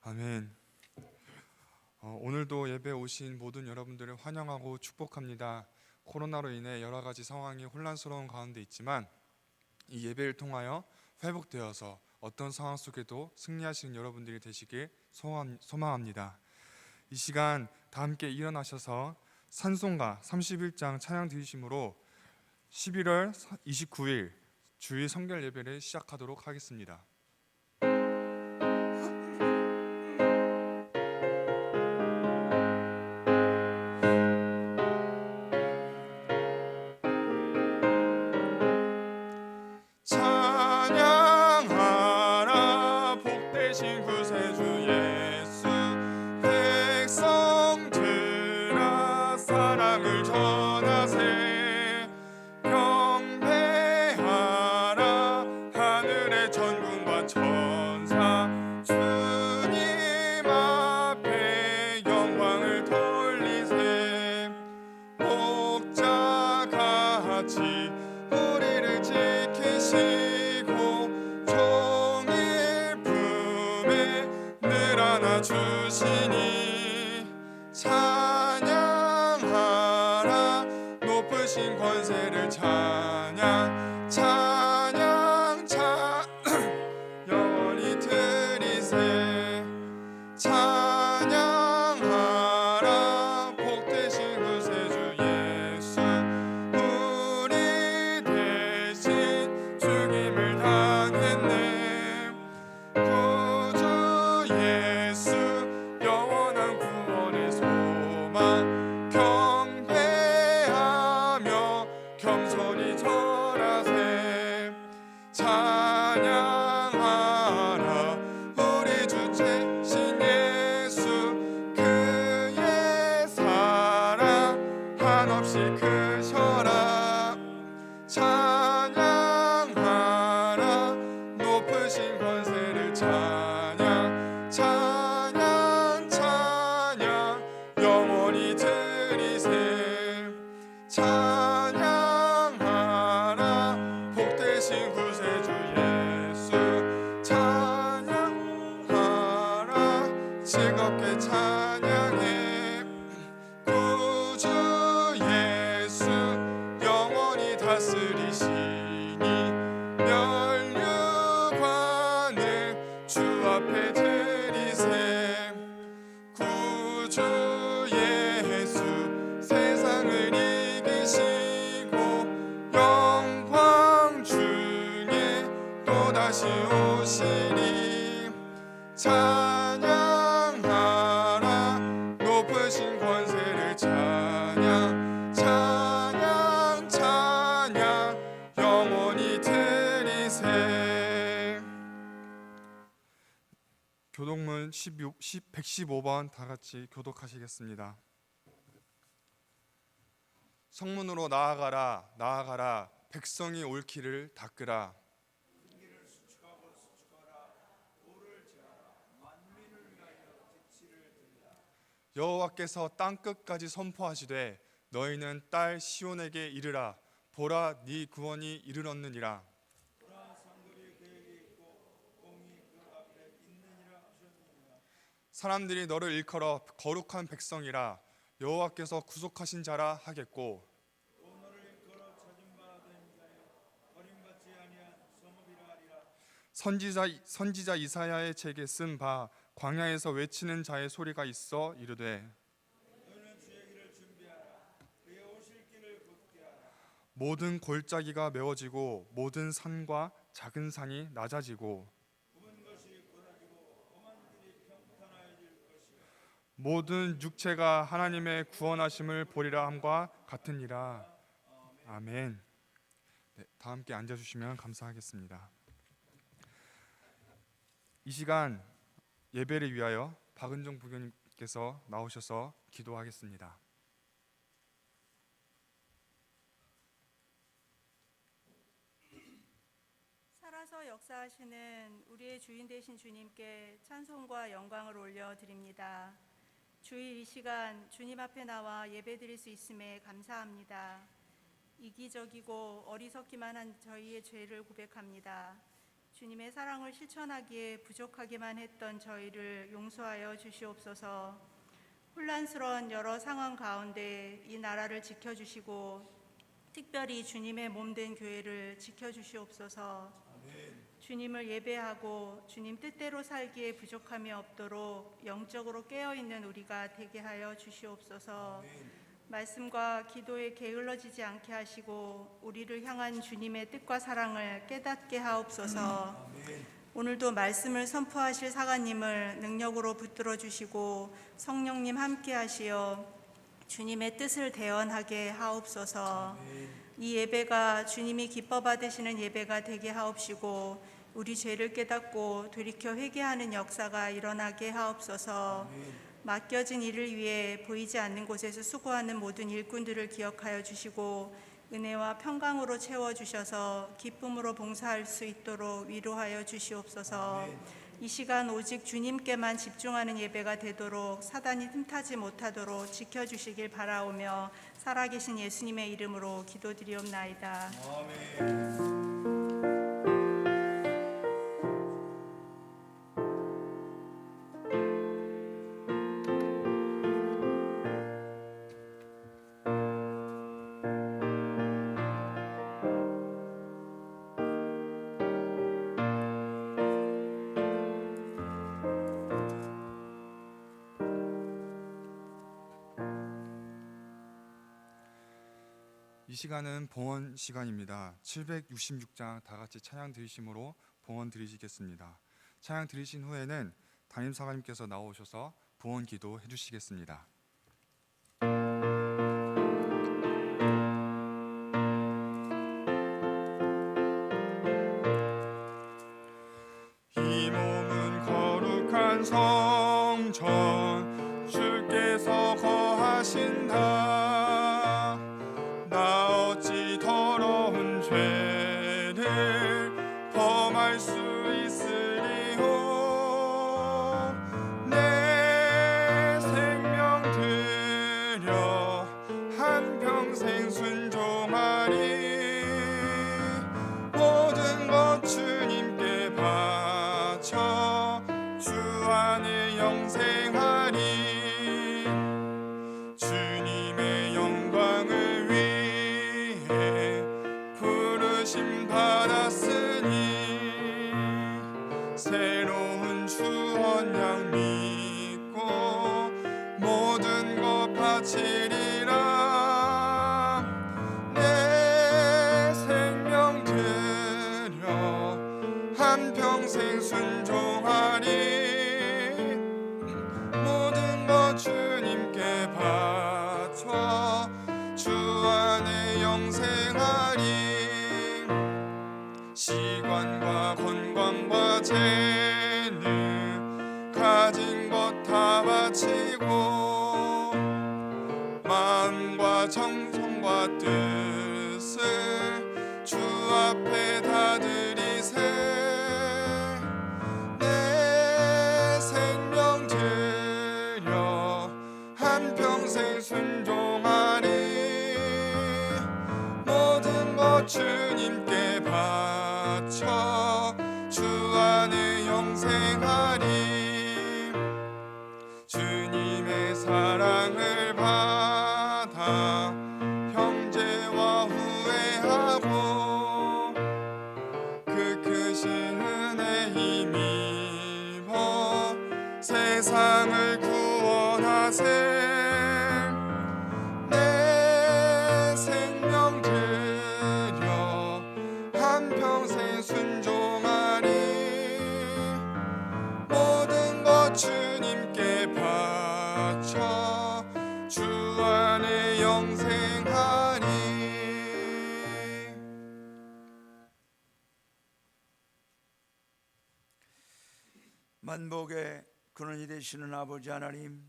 아멘. 오늘도 예배 오신 모든 여러분들을 환영하고 축복합니다. 코로나로 인해 여러 가지 상황이 혼란스러운 가운데 있지만 이 예배를 통하여 회복되어서 어떤 상황 속에도 승리하시는 여러분들이 되시길 소망합니다. 이 시간 다 함께 일어나셔서 찬송가 31장 찬양 드리심으로 11월 29일 주일 성결 예배를 시작하도록 하겠습니다. 찬양하라 복되신 구세주 예수, 백성들아 사랑을 전하세. 경배하라 하늘의 천군과 천사, 주님 앞에 영광을 돌리세. 목자같이 우리를 지키시고 종일 품에 늘 안아주시니 찬양하라 높으신 권세를 찬양 찬양 영원히 드리세. 찬양하라 복되신 구세주 예수, 우리 대신 죽임을 당했네. 구주 예수 영원한 구원의 소망, 경배하며 겸손히 절하세. 찬양하라 우리 주 대신 예수, 그의 사랑 한없이 크셔라. 찬양하라 높으신 권세를 찬양 찬양 찬양 영원히 드리세. 찬양하라 복되신 구세주 예수, 찬양하라 즐겁게 찬양해. 구주 예수 영원히 다스리시니 면류관을 주 앞에 드리세. 구주 예수 세상을 이기시고 영광 중에 또다시 오시니 찬양하라 높으신 권세를 찬양 찬양 찬양 영원히 드리세. 교독문 115번 다 같이 교독하시겠습니다. 성문으로 나아가라 나아가라 백성이 옳기를 닦으라. 여호와께서 땅끝까지 선포하시되 너희는 딸 시온에게 이르라. 보라 네 구원이 이르렀느니라. 사람들이 너를 일컬어 거룩한 백성이라 여호와께서 구속하신 자라 하겠고, 선지자 이사야의 책에 쓴 바 광야에서 외치는 자의 소리가 있어 이르되 모든 골짜기가 메워지고 모든 산과 작은 산이 낮아지고 모든 육체가 하나님의 구원하심을 보리라 함과 같으니라. 아멘. 네, 다 함께 앉아주시면 감사하겠습니다. 이 시간 예배를 위하여 박은정 부교님께서 나오셔서 기도하겠습니다. 살아서 역사하시는 우리의 주인 되신 주님께 찬송과 영광을 올려드립니다. 주일 이 시간 주님 앞에 나와 예배드릴 수 있음에 감사합니다. 이기적이고 어리석기만 한 저희의 죄를 고백합니다. 주님의 사랑을 실천하기에 부족하기만 했던 저희를 용서하여 주시옵소서. 혼란스러운 여러 상황 가운데 이 나라를 지켜주시고 특별히 주님의 몸된 교회를 지켜주시옵소서. 주님을 예배하고 주님 뜻대로 살기에 부족함이 없도록 영적으로 깨어있는 우리가 되게 하여 주시옵소서. 말씀과 기도에 게을러지지 않게 하시고 우리를 향한 주님의 뜻과 사랑을 깨닫게 하옵소서. 오늘도 말씀을 선포하실 사관님을 능력으로 붙들어 주시고 성령님 함께 하시어 주님의 뜻을 대언하게 하옵소서. 이 예배가 주님이 기뻐 받으시는 예배가 되게 하옵시고 우리 죄를 깨닫고 돌이켜 회개하는 역사가 일어나게 하옵소서. 맡겨진 일을 위해 보이지 않는 곳에서 수고하는 모든 일꾼들을 기억하여 주시고 은혜와 평강으로 채워주셔서 기쁨으로 봉사할 수 있도록 위로하여 주시옵소서. 이 시간 오직 주님께만 집중하는 예배가 되도록 사단이 틈타지 못하도록 지켜주시길 바라오며 살아계신 예수님의 이름으로 기도드리옵나이다. 아멘. 이 시간은 봉헌 시간입니다. 766장 다 같이 찬양 드리심으로 봉헌 드리시겠습니다. 찬양 드리신 후에는 담임 사관님께서 나오셔서 봉헌 기도 해주시겠습니다. 이 몸은 거룩한 성전 주께서 거하신다. 나 어찌 더러운 죄를 범할 수 있으리요. 내 생명 들여 한평생 순종하리. 모든 것 주님께 바쳐 주 안에 영생하리. 주님의 영광을 위해 부르심 받았으니 새로운 주 언약 믿고 모든 것 바치리라. 내 생명 들여 한평생 순종하리. 모든 것 주님께 바쳐 주 안에 영생하리. 시관과 건강과 재능 가진 것 다 바치고 마음과 정성과 뜻을 주 앞에 다 드리세. 내 생명 들여 한평생 순종하리. 모든 것 주님께 바쳐 주 안에 영생하리. 주님의 사랑을 받아 형제와 후회하고 그 크신 은혜 힘입어 세상을 구원하세. 내 생명 들여 한평생 순종하리. 모든 것 주님께 바쳐 주 안에 영생하리. 만복의 근원이 되시는 아버지 하나님,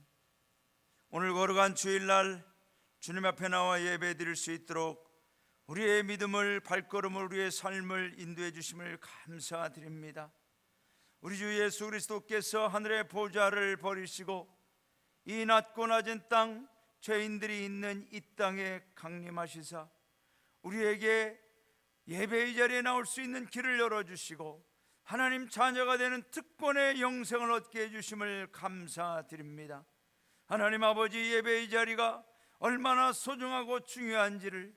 오늘 거룩한 주일날 주님 앞에 나와 예배 드릴 수 있도록 우리의 믿음을, 발걸음을, 우리의 삶을 인도해 주심을 감사드립니다. 우리 주 예수 그리스도께서 하늘의 보좌를 버리시고 이 낮고 낮은 땅, 죄인들이 있는 이 땅에 강림하시사 우리에게 예배의 자리에 나올 수 있는 길을 열어주시고 하나님 자녀가 되는 특권의 영생을 얻게 해주심을 감사드립니다. 하나님 아버지, 예배의 자리가 얼마나 소중하고 중요한지를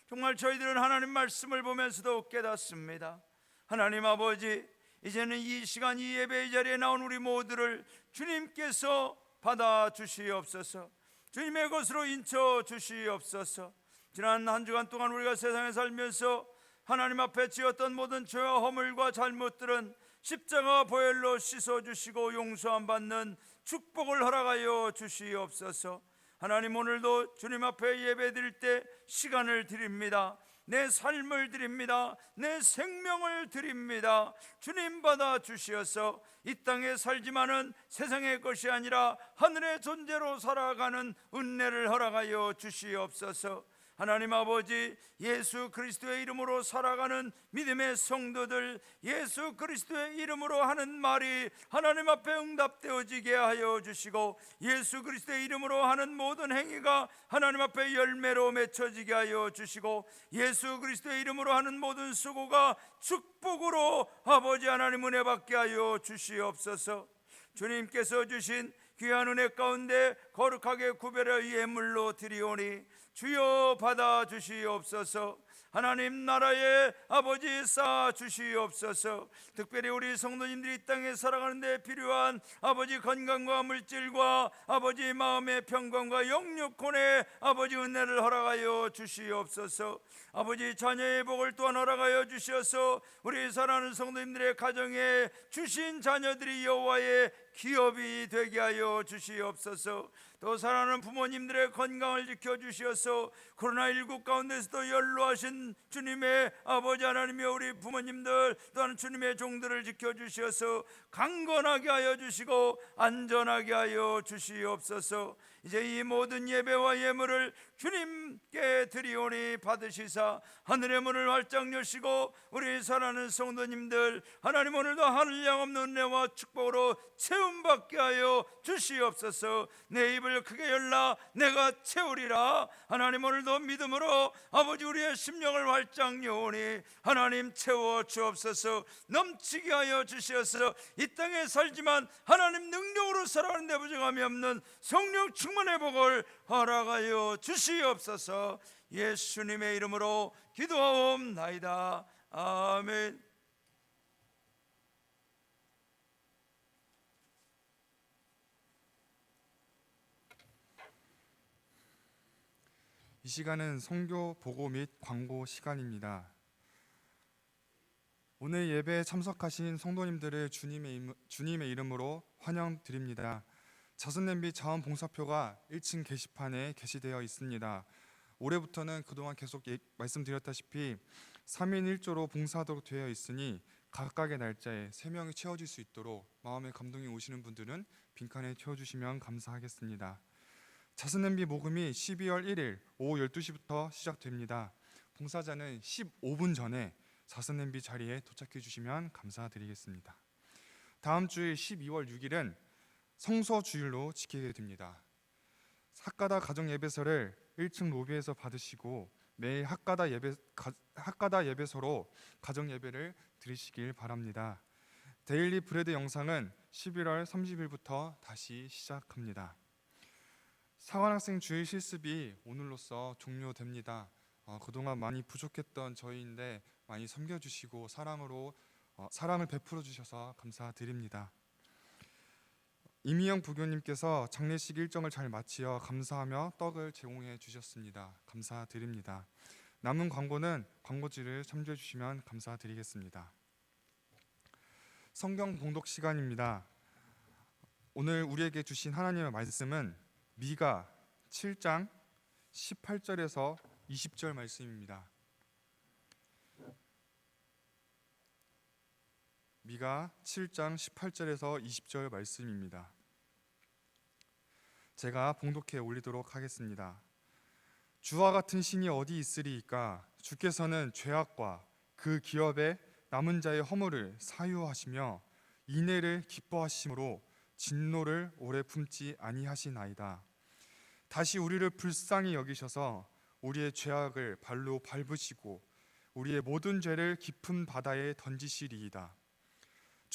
정말 저희들은 하나님 말씀을 보면서도 깨닫습니다. 하나님 아버지, 이제는 이 시간 이 예배의 자리에 나온 우리 모두를 주님께서 받아 주시옵소서. 주님의 것으로 인쳐 주시옵소서. 지난 한 주간 동안 우리가 세상에 살면서 하나님 앞에 지었던 모든 죄와 허물과 잘못들은 십자가 보혈로 씻어주시고 용서함 받는 축복을 허락하여 주시옵소서. 하나님, 오늘도 주님 앞에 예배드릴 때 시간을 드립니다. 내 삶을 드립니다. 내 생명을 드립니다. 주님 받아 주시어서 이 땅에 살지만은 세상의 것이 아니라 하늘의 존재로 살아가는 은혜를 허락하여 주시옵소서. 하나님 아버지, 예수 그리스도의 이름으로 살아가는 믿음의 성도들, 예수 그리스도의 이름으로 하는 말이 하나님 앞에 응답되어지게 하여 주시고, 예수 그리스도의 이름으로 하는 모든 행위가 하나님 앞에 열매로 맺혀지게 하여 주시고, 예수 그리스도의 이름으로 하는 모든 수고가 축복으로 아버지 하나님 은혜 받게 하여 주시옵소서. 주님께서 주신 귀한 은혜 가운데 거룩하게 구별하여 예물로 드리오니 주여 받아 주시옵소서. 하나님 나라의 아버지 쌓아 주시옵소서. 특별히 우리 성도님들이 이 땅에 살아가는 데 필요한 아버지 건강과 물질과 아버지 마음의 평강과 영육혼의 아버지 은혜를 허락하여 주시옵소서. 아버지 자녀의 복을 또한 허락하여 주셔서 우리 사랑하는 성도님들의 가정에 주신 자녀들이 여호와의 기업이 되게 하여 주시옵소서. 또 사랑하는 부모님들의 건강을 지켜주셔서 코로나19 가운데서도 연로하신 주님의 아버지 하나님이여, 우리 부모님들 또한 주님의 종들을 지켜주셔서 강건하게 하여 주시고 안전하게 하여 주시옵소서. 이제 이 모든 예배와 예물을 주님께 드리오니 받으시사 하늘의 문을 활짝 여시고 우리 사랑하는 성도님들 하나님 오늘도 하늘 양없는 은혜와 축복으로 채움받게 하여 주시옵소서. 내 입을 크게 열라 내가 채우리라. 하나님 오늘도 믿음으로 아버지 우리의 심령을 활짝 여오니 하나님 채워 주옵소서. 넘치게 하여 주시옵소서. 이 땅에 살지만 하나님 능력으로 살아가는 데 부족함이 없는 성령 충만의 복을 허락하여 주시옵소서. 예수님의 이름으로 기도하옵나이다. 아멘. 이 시간은 선교 보고 및 광고 시간입니다. 오늘 예배에 참석하신 성도님들을 주님의 이름으로 환영드립니다. 자선냄비 자원봉사표가 1층 게시판에 게시되어 있습니다. 올해부터는 그동안 계속 말씀드렸다시피 3인 1조로 봉사하도록 되어 있으니 각각의 날짜에 3명이 채워질 수 있도록 마음의 감동이 오시는 분들은 빈칸에 채워주시면 감사하겠습니다. 자선냄비 모금이 12월 1일 오후 12시부터 시작됩니다. 봉사자는 15분 전에 자선냄비 자리에 도착해 주시면 감사드리겠습니다. 다음 주일 12월 6일은 성서주일로 지키게 됩니다. 학가다 가정예배서를 1층 로비에서 받으시고 매일 학가다 예배서로 가정예배를 드리시길 바랍니다. 데일리 브레드 영상은 11월 30일부터 다시 시작합니다. 사관학생 주일 실습이 오늘로써 종료됩니다. 그동안 많이 부족했던 저희인데 많이 섬겨주시고 사랑을 베풀어 주셔서 감사드립니다. 이미영 부교님께서 장례식 일정을 잘 마치어 감사하며 떡을 제공해 주셨습니다. 감사드립니다. 남은 광고는 광고지를 참조해 주시면 감사드리겠습니다. 성경 봉독 시간입니다. 오늘 우리에게 주신 하나님의 말씀은 미가 7장 18절에서 20절 말씀입니다. 미가 7장 18절에서 20절 말씀입니다. 제가 봉독해 올리도록 하겠습니다. 주와 같은 신이 어디 있으리이까? 주께서는 죄악과 그 기업에 남은 자의 허물을 사유하시며 인애를 기뻐하심으로 진노를 오래 품지 아니하시나이다. 다시 우리를 불쌍히 여기셔서 우리의 죄악을 발로 밟으시고 우리의 모든 죄를 깊은 바다에 던지시리이다.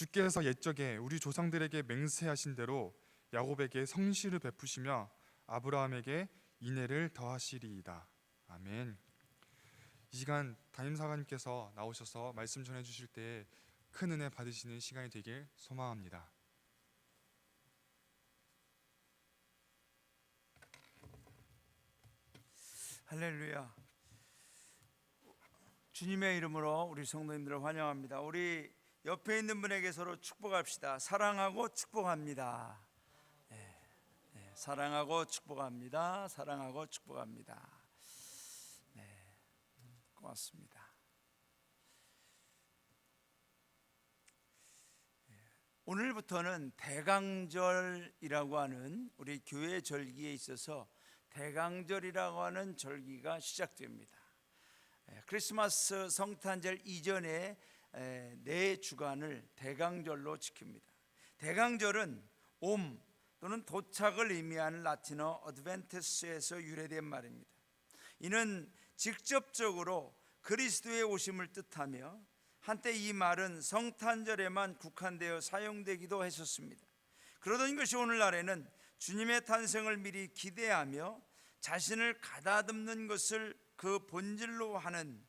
주께서 옛적에 우리 조상들에게 맹세하신 대로 야곱에게 성실을 베푸시며 아브라함에게 인애를 더하시리이다. 아멘. 이 시간 담임사관님께서 나오셔서 말씀 전해주실 때 큰 은혜 받으시는 시간이 되길 소망합니다. 할렐루야. 주님의 이름으로 우리 성도님들을 환영합니다. 우리 옆에 있는 분에게 서로 축복합시다. 사랑하고 축복합니다. 사랑하고 축복합니다. 사랑하고 축복합니다. 고맙습니다. 오늘부터는 대강절이라고 하는 우리 교회 절기에 있어서 대강절이라고 하는 절기가 시작됩니다. 크리스마스 성탄절 이전에 4주간을 대강절로 지킵니다. 대강절은 옴 또는 도착을 의미하는 라틴어 어드벤테스에서 유래된 말입니다. 이는 직접적으로 그리스도의 오심을 뜻하며 한때 이 말은 성탄절에만 국한되어 사용되기도 했었습니다. 그러던 것이 오늘날에는 주님의 탄생을 미리 기대하며 자신을 가다듬는 것을 그 본질로 하는,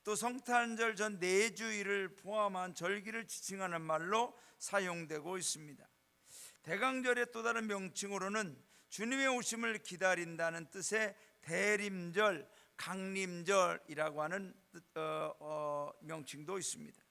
또 성탄절 전 4주일을 포함한 절기를 지칭하는 말로 사용되고 있습니다. 대강절의 또 다른 명칭으로는 주님의 오심을 기다린다는 뜻의 대림절, 강림절이라고 하는 명칭도 있습니다.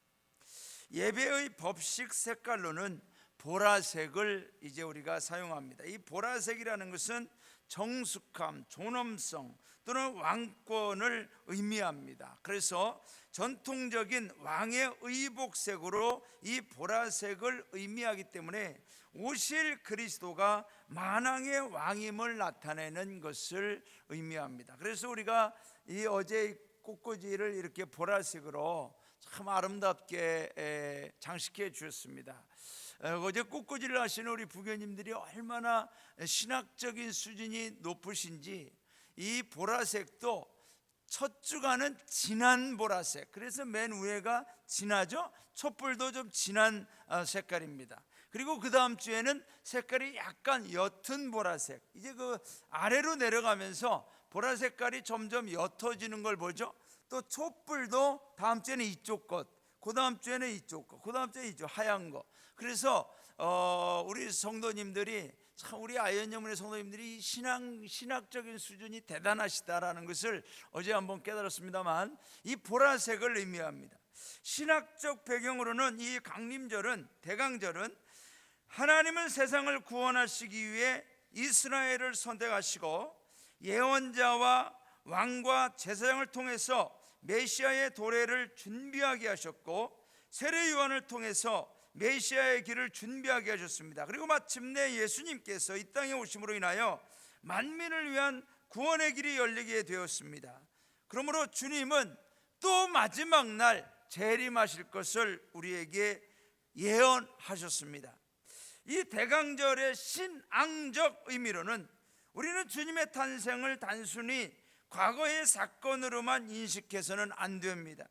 예배의 법식 색깔로는 보라색을 이제 우리가 사용합니다. 이 보라색이라는 것은 정숙함, 존엄성 또는 왕권을 의미합니다. 그래서 전통적인 왕의 의복색으로 이 보라색을 의미하기 때문에 오실 그리스도가 만왕의 왕임을 나타내는 것을 의미합니다. 그래서 우리가 이 어제 꽃꽂이를 이렇게 보라색으로 참 아름답게 장식해 주셨습니다. 어제 꽃꽂이를 하시는 우리 부교님들이 얼마나 신학적인 수준이 높으신지, 이 보라색도 첫 주간은 진한 보라색, 그래서 맨 위에가 진하죠. 촛불도 좀 진한 색깔입니다. 그리고 그 다음 주에는 색깔이 약간 옅은 보라색, 이제 그 아래로 내려가면서 보라 색깔이 점점 옅어지는 걸 보죠. 또 촛불도 다음 주에는 이쪽 것, 그 다음 주에는 이쪽 것, 그 다음 주에는 이쪽 하얀 거. 그래서 우리 성도님들이 참, 우리 아이언영문의 성도님들이 신학적인 수준이 대단하시다라는 것을 어제 한번 깨달았습니다만, 이 보라색을 의미합니다. 신학적 배경으로는 이 강림절은, 대강절은 하나님은 세상을 구원하시기 위해 이스라엘을 선택하시고 예언자와 왕과 제사장을 통해서 메시아의 도래를 준비하게 하셨고, 세례 요한을 통해서 메시아의 길을 준비하게 하셨습니다. 그리고 마침내 예수님께서 이 땅에 오심으로 인하여 만민을 위한 구원의 길이 열리게 되었습니다. 그러므로 주님은 또 마지막 날 재림하실 것을 우리에게 예언하셨습니다. 이 대강절의 신앙적 의미로는 우리는 주님의 탄생을 단순히 과거의 사건으로만 인식해서는 안 됩니다.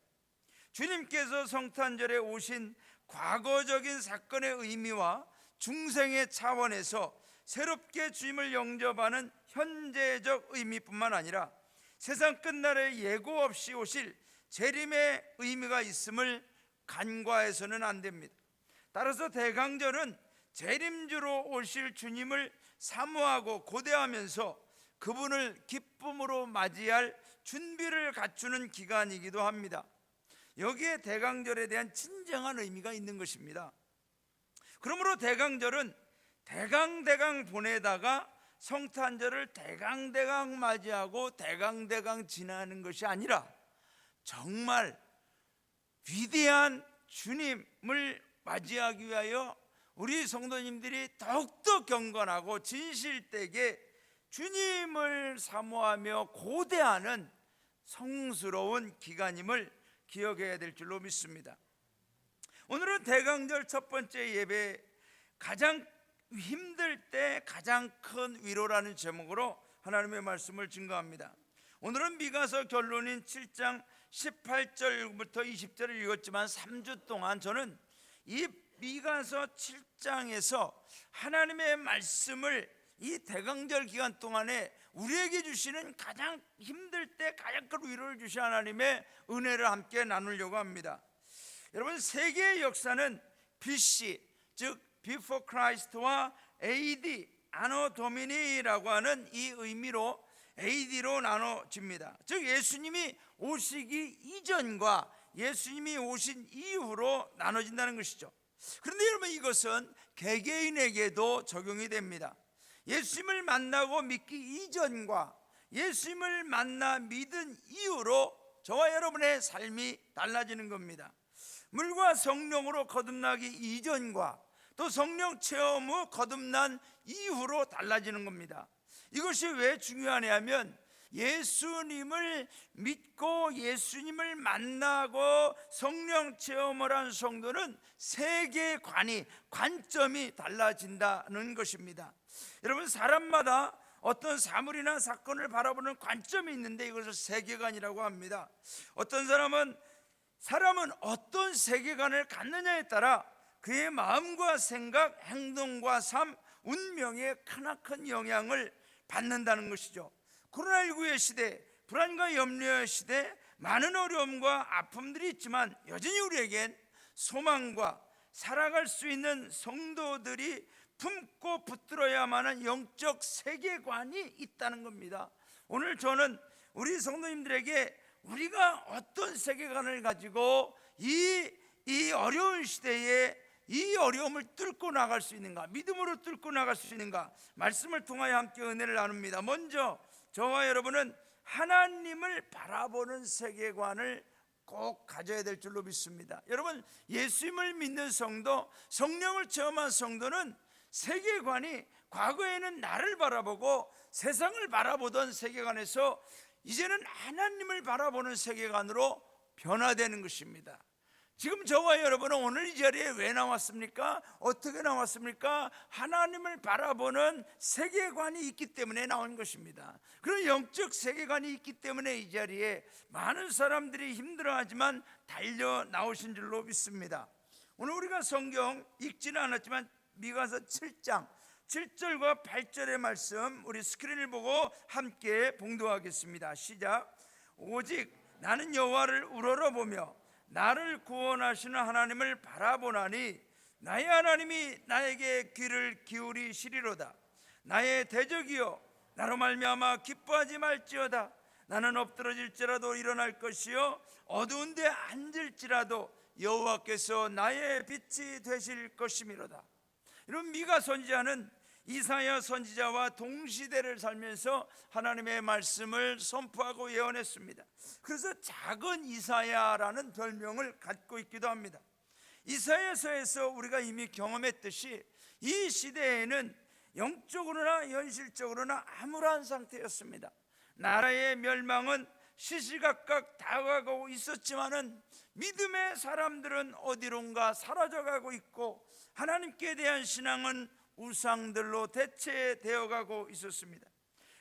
주님께서 성탄절에 오신 과거적인 사건의 의미와 중생의 차원에서 새롭게 주님을 영접하는 현재적 의미뿐만 아니라 세상 끝날에 예고 없이 오실 재림의 의미가 있음을 간과해서는 안 됩니다. 따라서 대강절은 재림주로 오실 주님을 사모하고 고대하면서 그분을 기쁨으로 맞이할 준비를 갖추는 기간이기도 합니다. 여기에 대강절에 대한 진정한 의미가 있는 것입니다. 그러므로 대강절은 대강대강 보내다가 성탄절을 대강대강 맞이하고 대강대강 지나는 것이 아니라 정말 위대한 주님을 맞이하기 위하여 우리 성도님들이 더욱더 경건하고 진실되게 주님을 사모하며 고대하는 성스러운 기간임을 기억해야 될 줄로 믿습니다. 오늘은 대강절 첫 번째 예배, 가장 힘들 때 가장 큰 위로라는 제목으로 하나님의 말씀을 증거합니다. 오늘은 미가서 결론인 7장 18절부터 20절을 읽었지만 3주 동안 저는 이 미가서 7장에서 하나님의 말씀을 이 대강절 기간 동안에 우리에게 주시는 가장 힘들 때 가장 큰 위로를 주신 하나님의 은혜를 함께 나누려고 합니다. 여러분, 세계의 역사는 BC, 즉 Before Christ와 AD, 아노 도미니라고 하는 이 의미로 AD로 나눠집니다. 즉 예수님이 오시기 이전과 예수님이 오신 이후로 나눠진다는 것이죠. 그런데 여러분, 이것은 개개인에게도 적용이 됩니다. 예수님을 만나고 믿기 이전과 예수님을 만나 믿은 이후로 저와 여러분의 삶이 달라지는 겁니다. 물과 성령으로 거듭나기 이전과 또 성령 체험 후 거듭난 이후로 달라지는 겁니다. 이것이 왜 중요하냐면 예수님을 믿고 예수님을 만나고 성령 체험을 한 성도는 세계관이, 관점이 달라진다는 것입니다. 여러분, 사람마다 어떤 사물이나 사건을 바라보는 관점이 있는데 이것을 세계관이라고 합니다. 어떤 사람은 어떤 세계관을 갖느냐에 따라 그의 마음과 생각, 행동과 삶, 운명에 크나큰 영향을 받는다는 것이죠. 코로나19의 시대, 불안과 염려의 시대, 많은 어려움과 아픔들이 있지만 여전히 우리에겐 소망과 살아갈 수 있는 성도들이 품고 붙들어야만 하는 영적 세계관이 있다는 겁니다. 오늘 저는 우리 성도님들에게 우리가 어떤 세계관을 가지고 이 어려운 시대에 이 어려움을 뚫고 나갈 수 있는가, 믿음으로 뚫고 나갈 수 있는가, 말씀을 통하여 함께 은혜를 나눕니다. 먼저 저와 여러분은 하나님을 바라보는 세계관을 꼭 가져야 될 줄로 믿습니다. 여러분, 예수님을 믿는 성도, 성령을 체험한 성도는 세계관이 과거에는 나를 바라보고 세상을 바라보던 세계관에서 이제는 하나님을 바라보는 세계관으로 변화되는 것입니다. 지금 저와 여러분은 오늘 이 자리에 왜 나왔습니까? 어떻게 나왔습니까? 하나님을 바라보는 세계관이 있기 때문에 나온 것입니다. 그런 영적 세계관이 있기 때문에 이 자리에 많은 사람들이 힘들어하지만 달려 나오신 줄로 믿습니다. 오늘 우리가 성경 읽지는 않았지만 미가서 7장 7절과 8절의 말씀 우리 스크린을 보고 함께 봉독하겠습니다. 시작. 오직 나는 여호와를 우러러보며 나를 구원하시는 하나님을 바라보나니 나의 하나님이 나에게 귀를 기울이시리로다. 나의 대적이여, 나로 말미암아 기뻐하지 말지어다. 나는 엎드러질지라도 일어날 것이요 어두운 데 앉을지라도 여호와께서 나의 빛이 되실 것이미로다. 이런 미가 선지자는 이사야 선지자와 동시대를 살면서 하나님의 말씀을 선포하고 예언했습니다. 그래서 작은 이사야라는 별명을 갖고 있기도 합니다. 이사야서에서 우리가 이미 경험했듯이 이 시대에는 영적으로나 현실적으로나 암울한 상태였습니다. 나라의 멸망은 시시각각 다가가고 있었지만은 믿음의 사람들은 어디론가 사라져가고 있고 하나님께 대한 신앙은 우상들로 대체되어 가고 있었습니다.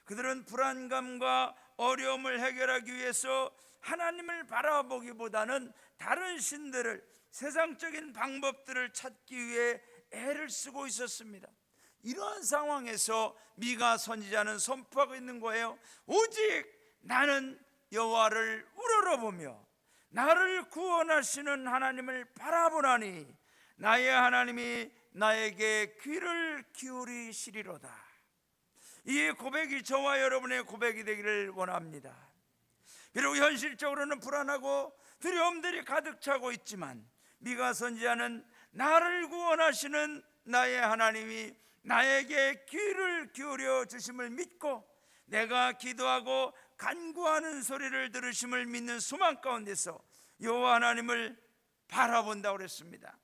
그들은 불안감과 어려움을 해결하기 위해서 하나님을 바라보기보다는 다른 신들을, 세상적인 방법들을 찾기 위해 애를 쓰고 있었습니다. 이러한 상황에서 미가 선지자는 선포하고 있는 거예요. 오직 나는 여호와를 우러러보며 나를 구원하시는 하나님을 바라보나니 나의 하나님이 나에게 귀를 기울이시리로다. 이 고백이 저와 여러분의 고백이 되기를 원합니다. 비록 현실적으로는 불안하고 두려움들이 가득 차고 있지만 미가 선지자는 나를 구원하시는 나의 하나님이 나에게 귀를 기울여 주심을 믿고 내가 기도하고 간구하는 소리를 들으심을 믿는 소망 가운데서 여호와 하나님을 바라본다고 그랬습니다.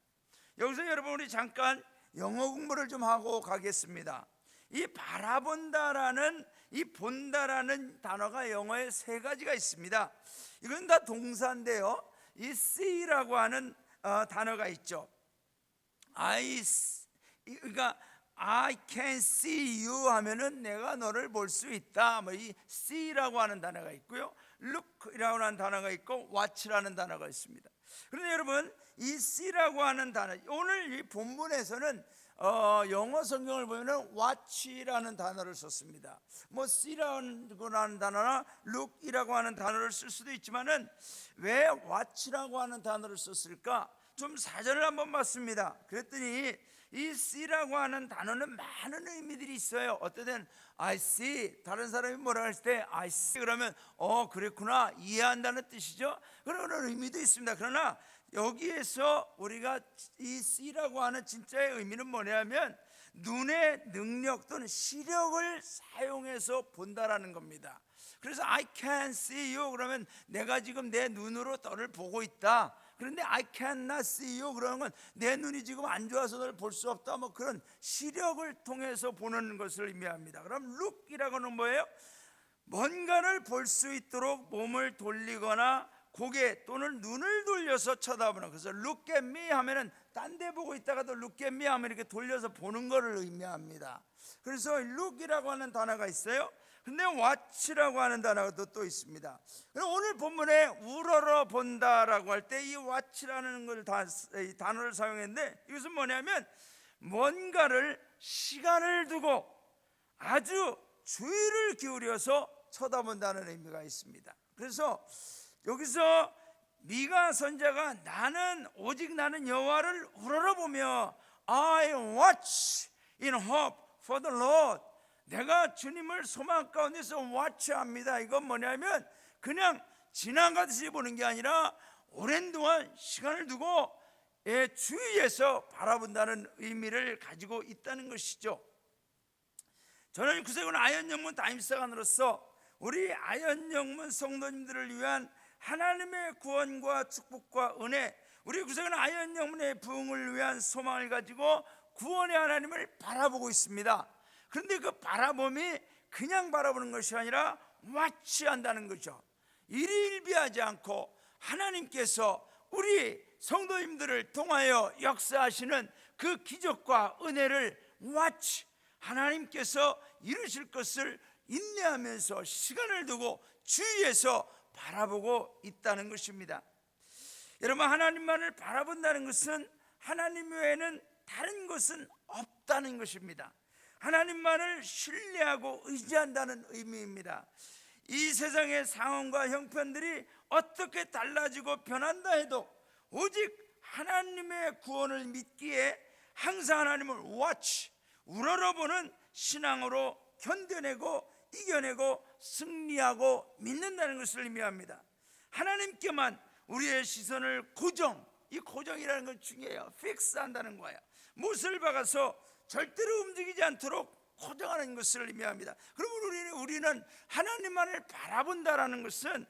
여기서 여러분 우리 잠깐 영어 공부를 좀 하고 가겠습니다. 이 바라본다라는, 이 본다라는 단어가 영어에 세 가지가 있습니다. 이건 다 동사인데요, 이 see라고 하는 단어가 있죠. 그러니까 I can see you 하면은 내가 너를 볼 수 있다. 이 see라고 하는 단어가 있고요, look이라고 하는 단어가 있고 watch라는 단어가 있습니다. 그런데 여러분, 이 C라고 하는 단어, 오늘 이 본문에서는 영어 성경을 보면은 watch라는 단어를 썼습니다. 뭐 C라고 하는 단어나 look이라고 하는 단어를 쓸 수도 있지만은 왜 watch라고 하는 단어를 썼을까? 좀 사전을 한번 봤습니다. 그랬더니 이 C라고 하는 단어는 많은 의미들이 있어요. 어떨 때는 I see, 다른 사람이 뭐라 할 때 I see 그러면 그랬구나, 이해한다는 뜻이죠. 그런 의미도 있습니다. 그러나 여기에서 우리가 이 C라고 하는 진짜의 의미는 뭐냐면 눈의 능력 또는 시력을 사용해서 본다라는 겁니다. 그래서 I can see you 그러면 내가 지금 내 눈으로 너를 보고 있다. 그런데 I cannot see you 그러는 건 내 눈이 지금 안 좋아서 너를 볼 수 없다, 뭐 그런 시력을 통해서 보는 것을 의미합니다. 그럼 look이라고 하는 뭐예요? 뭔가를 볼 수 있도록 몸을 돌리거나 고개 또는 눈을 돌려서 쳐다보는, 그래서 look at me 하면은 딴 데 보고 있다가도 look at me 하면 이렇게 돌려서 보는 것을 의미합니다. 그래서 look이라고 하는 단어가 있어요. 근데 watch라고 하는 단어가 또 있습니다. 오늘 본문에 우러러 본다라고 할 때 이 watch라는 걸 이 단어를 사용했는데, 이것은 뭐냐면 뭔가를 시간을 두고 아주 주의를 기울여서 쳐다본다는 의미가 있습니다. 그래서 여기서 미가 선지자가 오직 나는 여호와를 우러러보며 I watch in hope for the Lord, 내가 주님을 소망 가운데서 watch합니다. 이건 뭐냐면 그냥 지나가듯이 보는 게 아니라 오랜 동안 시간을 두고 주위에서 바라본다는 의미를 가지고 있다는 것이죠. 저는 구세군 아현영문 다임사관으로서 우리 아현영문 성도님들을 위한 하나님의 구원과 축복과 은혜, 우리 구세군 아현영문의 부흥을 위한 소망을 가지고 구원의 하나님을 바라보고 있습니다. 그런데 그 바라봄이 그냥 바라보는 것이 아니라 watch한다는 거죠. 일희일비하지 않고 하나님께서 우리 성도님들을 통하여 역사하시는 그 기적과 은혜를 watch, 하나님께서 이루실 것을 인내하면서 시간을 두고 주위에서 바라보고 있다는 것입니다. 여러분, 하나님만을 바라본다는 것은 하나님 외에는 다른 것은 없다는 것입니다. 하나님만을 신뢰하고 의지한다는 의미입니다. 이 세상의 상황과 형편들이 어떻게 달라지고 변한다 해도 오직 하나님의 구원을 믿기에 항상 하나님을 watch, 우러러보는 신앙으로 견뎌내고 이겨내고 승리하고 믿는다는 것을 의미합니다. 하나님께만 우리의 시선을 이 고정이라는 건 중요해요. fix 한다는 거예요. 못을 박아서 절대로 움직이지 않도록 고정하는 것을 의미합니다. 그러면 우리는 하나님만을 바라본다라는 것은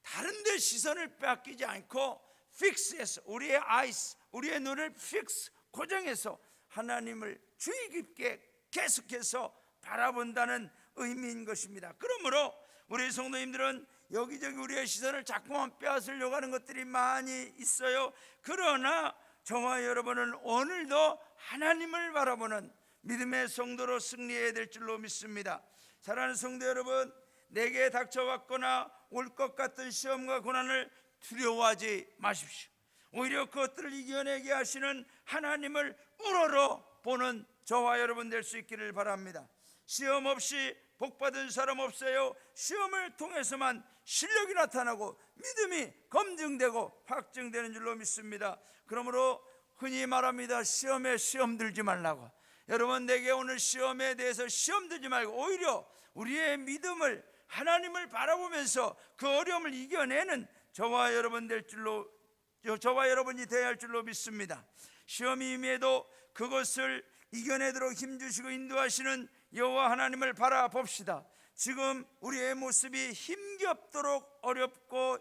다른 데 시선을 빼앗기지 않고 fix해서 우리의 eyes, 우리의 눈을 fix, 고정해서 하나님을 주의 깊게 계속해서 바라본다는 의미인 것입니다. 그러므로 우리 성도님들은 여기저기 우리의 시선을 자꾸만 빼앗으려고 하는 것들이 많이 있어요. 그러나 저와 여러분은 오늘도 하나님을 바라보는 믿음의 성도로 승리해야 될 줄로 믿습니다. 사랑하는 성도 여러분, 내게 닥쳐왔거나 올 것 같은 시험과 고난을 두려워하지 마십시오. 오히려 그것들을 이겨내게 하시는 하나님을 우러러 보는 저와 여러분 될 수 있기를 바랍니다. 시험 없이 복받은 사람 없어요. 시험을 통해서만 실력이 나타나고 믿음이 검증되고 확증되는 줄로 믿습니다. 그러므로 흔히 말합니다. 시험에 시험 들지 말라고. 여러분, 내게 오늘 시험에 대해서 시험 들지 말고 오히려 우리의 믿음을, 하나님을 바라보면서 그 어려움을 이겨내는 저와 여러분이 되어야 할 줄로 믿습니다. 시험이 임해도 그것을 이겨내도록 힘주시고 인도하시는 여호와 하나님을 바라봅시다. 지금 우리의 모습이 힘겹도록 어렵고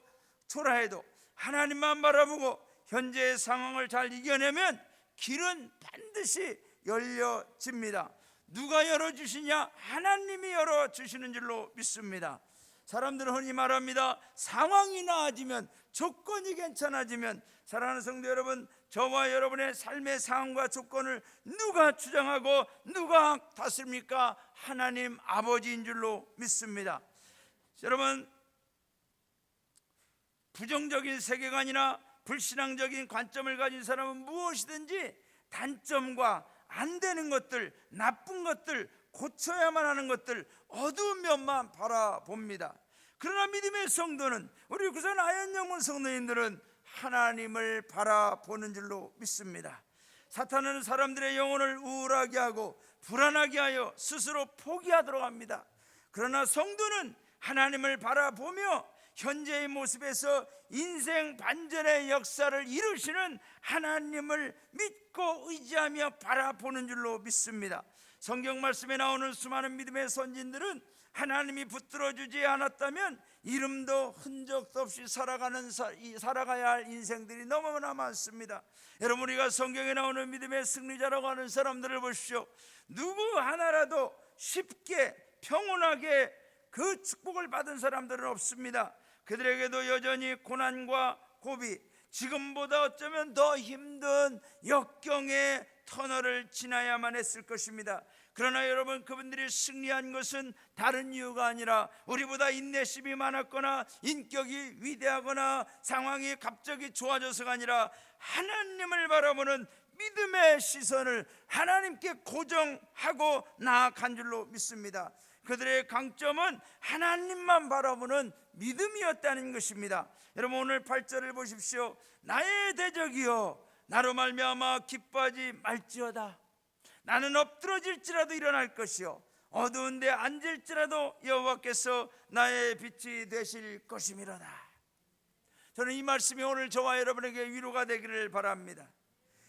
초라해도 하나님만 바라보고 현재의 상황을 잘 이겨내면 길은 반드시 열려집니다. 누가 열어주시냐? 하나님이 열어주시는 줄로 믿습니다. 사람들은 흔히 말합니다. 상황이 나아지면, 조건이 괜찮아지면, 사랑하는 성도 여러분, 저와 여러분의 삶의 상황과 조건을 누가 주장하고 누가 다스립니까? 하나님 아버지인 줄로 믿습니다. 여러분, 부정적인 세계관이나 불신앙적인 관점을 가진 사람은 무엇이든지 단점과 안 되는 것들, 나쁜 것들, 고쳐야만 하는 것들, 어두운 면만 바라봅니다. 그러나 믿음의 성도는, 우리 구산 아현영문 성도님들은 하나님을 바라보는 줄로 믿습니다. 사탄은 사람들의 영혼을 우울하게 하고 불안하게 하여 스스로 포기하도록 합니다. 그러나 성도는 하나님을 바라보며 현재의 모습에서 인생 반전의 역사를 이루시는 하나님을 믿고 의지하며 바라보는 줄로 믿습니다. 성경 말씀에 나오는 수많은 믿음의 선진들은 하나님이 붙들어주지 않았다면 이름도 흔적도 없이 살아가야 할 인생들이 너무나 많습니다. 여러분, 우리가 성경에 나오는 믿음의 승리자라고 하는 사람들을 보십시오. 누구 하나라도 쉽게 평온하게 그 축복을 받은 사람들은 없습니다. 그들에게도 여전히 고난과 고비, 지금보다 어쩌면 더 힘든 역경의 터널을 지나야만 했을 것입니다. 그러나 여러분, 그분들이 승리한 것은 다른 이유가 아니라 우리보다 인내심이 많았거나 인격이 위대하거나 상황이 갑자기 좋아져서가 아니라 하나님을 바라보는 믿음의 시선을 하나님께 고정하고 나아간 줄로 믿습니다. 그들의 강점은 하나님만 바라보는 믿음이었다는 것입니다. 여러분, 오늘 8절을 보십시오. 나의 대적이여 나로 말미암아 기뻐하지 말지어다. 나는 엎드러질지라도 일어날 것이요 어두운 데 앉을지라도 여호와께서 나의 빛이 되실 것임이로다. 저는 이 말씀이 오늘 저와 여러분에게 위로가 되기를 바랍니다.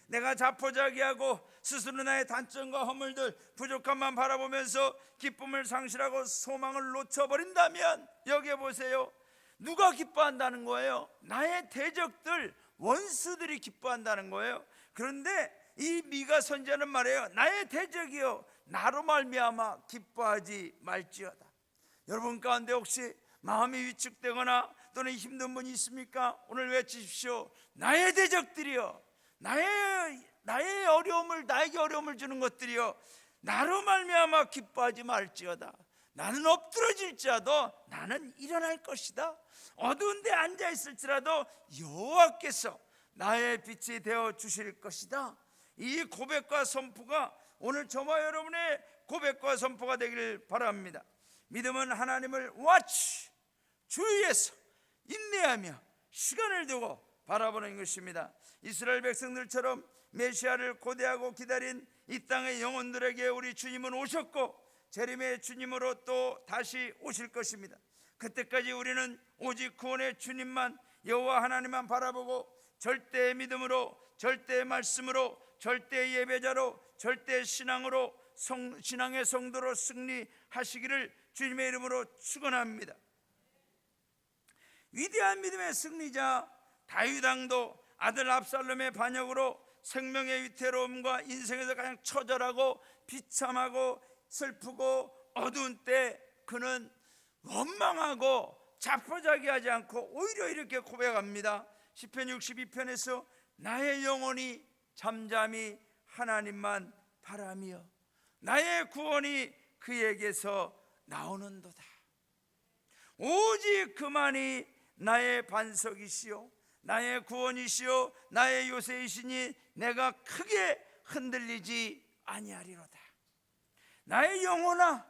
내가 자포자기하고 스스로 나의 단점과 허물들, 부족함만 바라보면서 기쁨을 상실하고 소망을 놓쳐버린다면, 여기 보세요, 누가 기뻐한다는 거예요? 나의 대적들, 원수들이 기뻐한다는 거예요. 그런데 이 미가 선지자는 말해요. 나의 대적이여 나로 말미암아 기뻐하지 말지어다. 여러분 가운데 혹시 마음이 위축되거나 또는 힘든 분이 있습니까? 오늘 외치십시오. 나의 대적들이여, 나의 어려움을, 나에게 어려움을 주는 것들이여 나로 말미암아 기뻐하지 말지어다. 나는 엎드러질지라도 나는 일어날 것이다. 어두운 데 앉아 있을지라도 여호와께서 나의 빛이 되어 주실 것이다. 이 고백과 선포가 오늘 저와 여러분의 고백과 선포가 되기를 바랍니다. 믿음은 하나님을 watch, 주위에서 인내하며 시간을 두고 바라보는 것입니다. 이스라엘 백성들처럼 메시아를 고대하고 기다린 이 땅의 영혼들에게 우리 주님은 오셨고 재림의 주님으로 또 다시 오실 것입니다. 그때까지 우리는 오직 구원의 주님만, 여호와 하나님만 바라보고 절대의 믿음으로, 절대의 말씀으로, 절대의 예배자로, 절대의 신앙으로, 신앙의 성도로 승리하시기를 주님의 이름으로 축원합니다. 위대한 믿음의 승리자 다윗 왕도 아들 압살롬의 반역으로 생명의 위태로움과 인생에서 가장 처절하고 비참하고 슬프고 어두운 때 그는 원망하고 자포자기하지 않고 오히려 이렇게 고백합니다. 시편 62편에서 나의 영혼이 잠잠히 하나님만 바라며 나의 구원이 그에게서 나오는도다. 오직 그만이 나의 반석이시요 나의 구원이시요 나의 요새이시니 내가 크게 흔들리지 아니하리로다. 나의 영혼아,